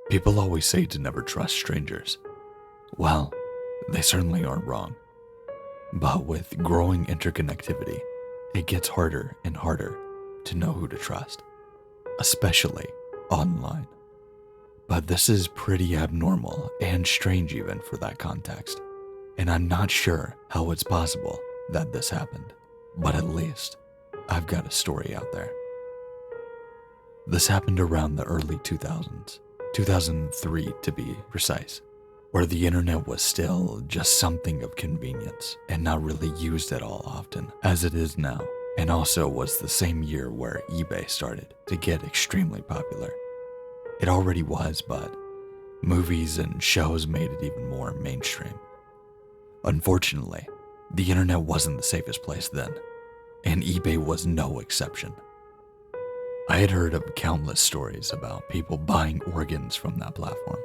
People always say to never trust strangers. Well, they certainly aren't wrong. But with growing interconnectivity, it gets harder and harder to know who to trust, especially online. But this is pretty abnormal and strange even for that context, and I'm not sure how it's possible that this happened, but at least I've got a story out there. This happened around the early 2000s, 2003 to be precise, where the internet was still just something of convenience and not really used at all often as it is now, and also was the same year where eBay started to get extremely popular. It already was, but movies and shows made it even more mainstream. Unfortunately, the internet wasn't the safest place then, and eBay was no exception. I had heard of countless stories about people buying organs from that platform,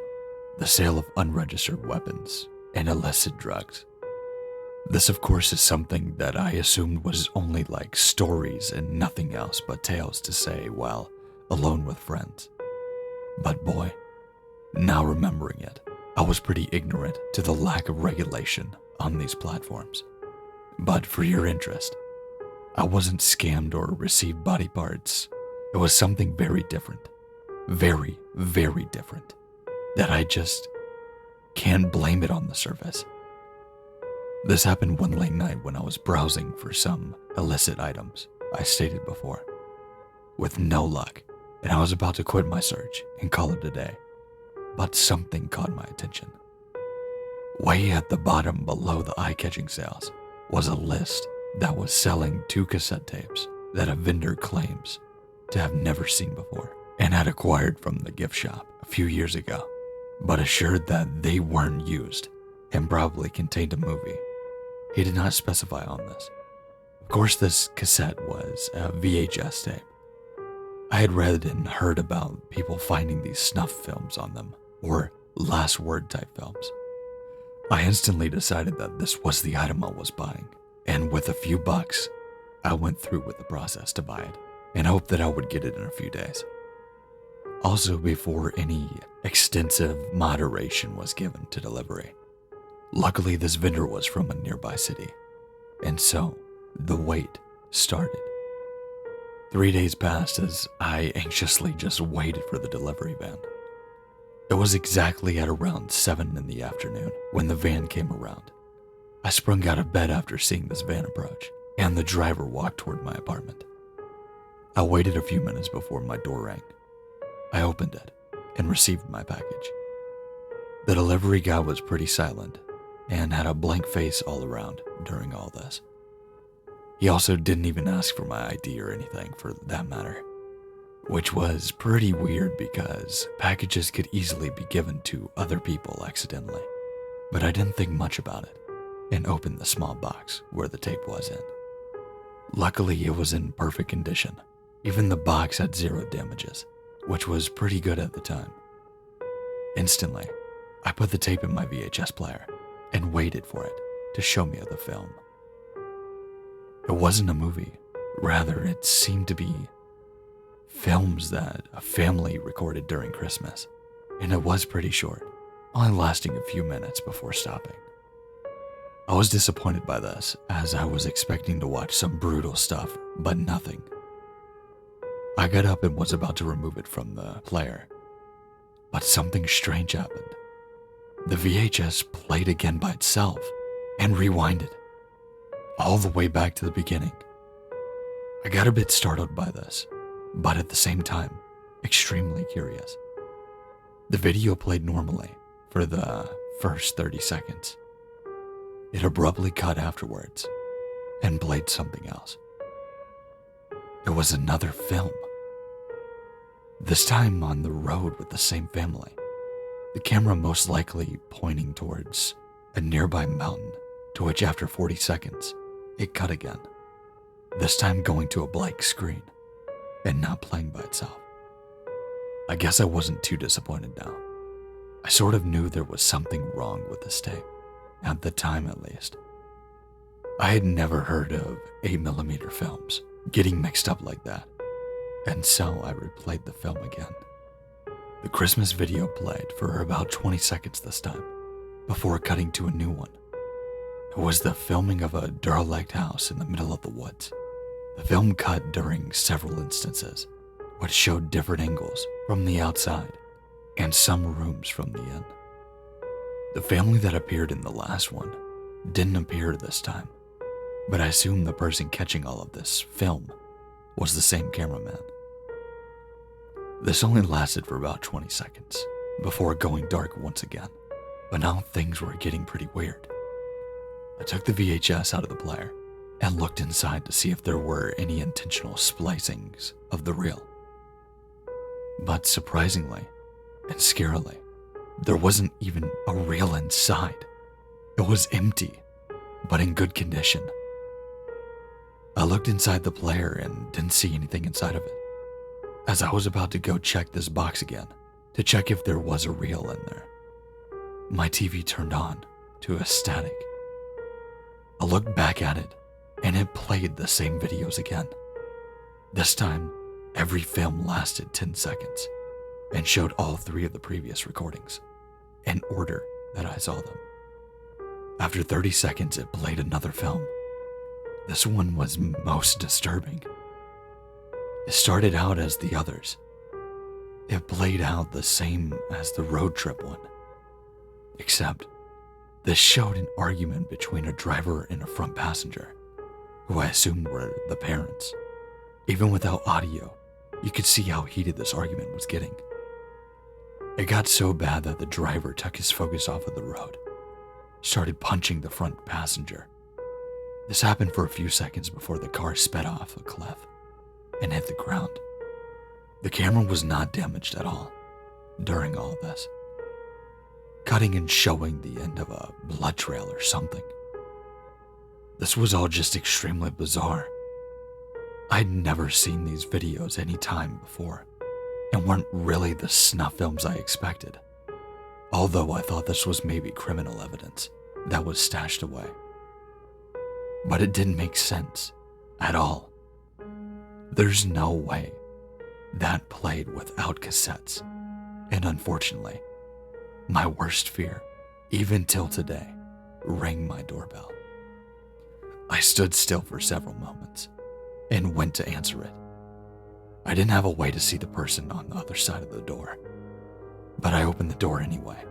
the sale of unregistered weapons, and illicit drugs. This, of course, is something that I assumed was only like stories and nothing else but tales to say while alone with friends. But boy, now remembering it, I was pretty ignorant to the lack of regulation on these platforms. But for your interest, I wasn't scammed or received body parts. It was something very different. Very, very different. That I just can't blame it on the surface. This happened one late night when I was browsing for some illicit items I stated before. With no luck, and I was about to quit my search and call it a day. But something caught my attention. Way at the bottom below the eye-catching sales was a list that was selling 2 cassette tapes that a vendor claims to have never seen before and had acquired from the gift shop a few years ago, but assured that they weren't used and probably contained a movie. He did not specify on this. Of course, this cassette was a VHS tape. I had read and heard about people finding these snuff films on them, or last word type films. I instantly decided that this was the item I was buying, and with a few bucks, I went through with the process to buy it and hoped that I would get it in a few days. Also, before any extensive moderation was given to delivery. Luckily, this vendor was from a nearby city, and so the wait started. 3 days passed as I anxiously just waited for the delivery van. It was exactly at around 7 in the afternoon when the van came around. I sprung out of bed after seeing this van approach, and the driver walked toward my apartment. I waited a few minutes before my door rang. I opened it and received my package. The delivery guy was pretty silent and had a blank face all around during all this. He also didn't even ask for my ID or anything for that matter, which was pretty weird because packages could easily be given to other people accidentally. But I didn't think much about it and opened the small box where the tape was in. Luckily, it was in perfect condition. Even the box had 0 damages, which was pretty good at the time. Instantly, I put the tape in my VHS player and waited for it to show me the film. It wasn't a movie. Rather, it seemed to be films that a family recorded during Christmas, and it was pretty short, only lasting a few minutes before stopping. I was disappointed by this, as I was expecting to watch some brutal stuff, but nothing. I got up and was about to remove it from the player, but something strange happened. The VHS played again by itself and rewinded, all the way back to the beginning. I got a bit startled by this, but at the same time, extremely curious. The video played normally for the first 30 seconds. It abruptly cut afterwards and played something else. It was another film. This time on the road with the same family. The camera most likely pointing towards a nearby mountain, to which after 40 seconds, it cut again. This time going to a blank screen and not playing by itself. I guess I wasn't too disappointed now. I sort of knew there was something wrong with this tape, at the time at least. I had never heard of 8mm films getting mixed up like that, and so I replayed the film again. The Christmas video played for about 20 seconds this time, before cutting to a new one. It was the filming of a derelict house in the middle of the woods. The film cut during several instances, which showed different angles from the outside and some rooms from the inn. The family that appeared in the last one didn't appear this time, but I assume the person catching all of this film was the same cameraman. This only lasted for about 20 seconds before going dark once again, but now things were getting pretty weird. I took the VHS out of the player and looked inside to see if there were any intentional splicings of the reel. But surprisingly and scarily, there wasn't even a reel inside. It was empty, but in good condition. I looked inside the player and didn't see anything inside of it. As I was about to go check this box again to check if there was a reel in there, my TV turned on to a static. I looked back at it and it played the same videos again. This time, every film lasted 10 seconds and showed all 3 of the previous recordings in order that I saw them. After 30 seconds, it played another film. This one was most disturbing. It started out as the others. It played out the same as the road trip one, except this showed an argument between a driver and a front passenger, who I assumed were the parents. Even without audio, you could see how heated this argument was getting. It got so bad that the driver took his focus off of the road, started punching the front passenger. This happened for a few seconds before the car sped off a cliff and hit the ground. The camera was not damaged at all during all of this, cutting and showing the end of a blood trail or something. This was all just extremely bizarre. I'd never seen these videos any time before and weren't really the snuff films I expected, although I thought this was maybe criminal evidence that was stashed away. But it didn't make sense at all. There's no way that played without cassettes, and unfortunately, my worst fear, even till today, rang my doorbell. I stood still for several moments and went to answer it. I didn't have a way to see the person on the other side of the door, but I opened the door anyway,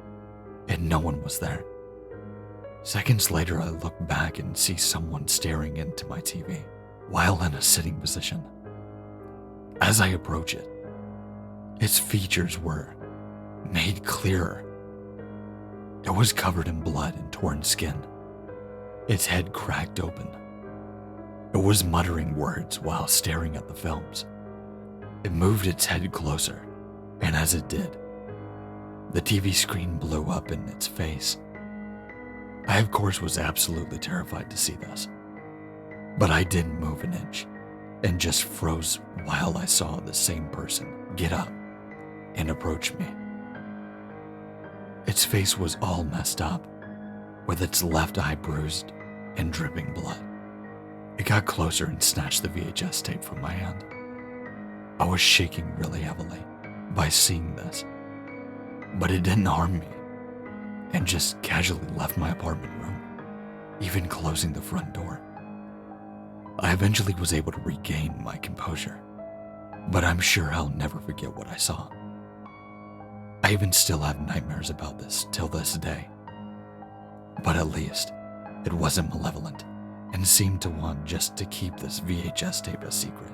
and no one was there. Seconds later, I look back and see someone staring into my TV while in a sitting position. As I approach it, its features were made clearer. It was covered in blood and torn skin. Its head cracked open. It was muttering words while staring at the films. It moved its head closer, and as it did, the TV screen blew up in its face. I, of course, was absolutely terrified to see this, but I didn't move an inch and just froze while I saw the same person get up and approach me. Its face was all messed up, with its left eye bruised and dripping blood. It got closer and snatched the VHS tape from my hand. I was shaking really heavily by seeing this, but it didn't harm me and just casually left my apartment room, even closing the front door. I eventually was able to regain my composure, but I'm sure I'll never forget what I saw. I even still have nightmares about this till this day. But at least it wasn't malevolent and seemed to want just to keep this VHS tape a secret.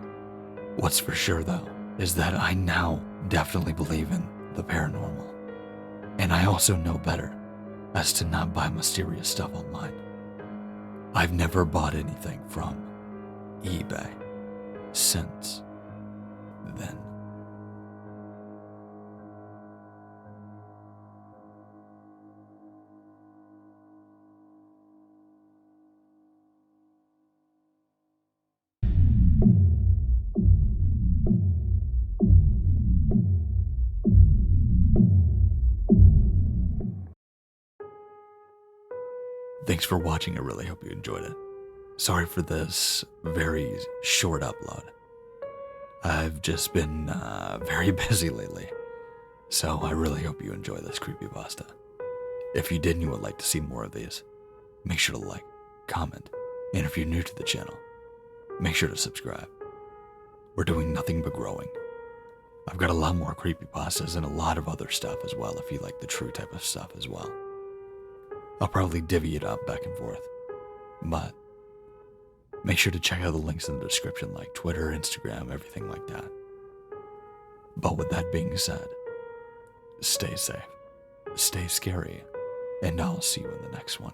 What's for sure though is that I now definitely believe in the paranormal, and I also know better as to not buy mysterious stuff online. I've never bought anything from eBay since then. Thanks for watching. I really hope you enjoyed it. Sorry for this very short upload. I've just been very busy lately. So I really hope you enjoy this creepypasta. If you did and you would like to see more of these, make sure to like, comment, and if you're new to the channel, make sure to subscribe. We're doing nothing but growing. I've got a lot more creepypastas and a lot of other stuff as well if you like the true type of stuff as well. I'll probably divvy it up back and forth, but make sure to check out the links in the description like Twitter, Instagram, everything like that. But with that being said, stay safe, stay scary, and I'll see you in the next one.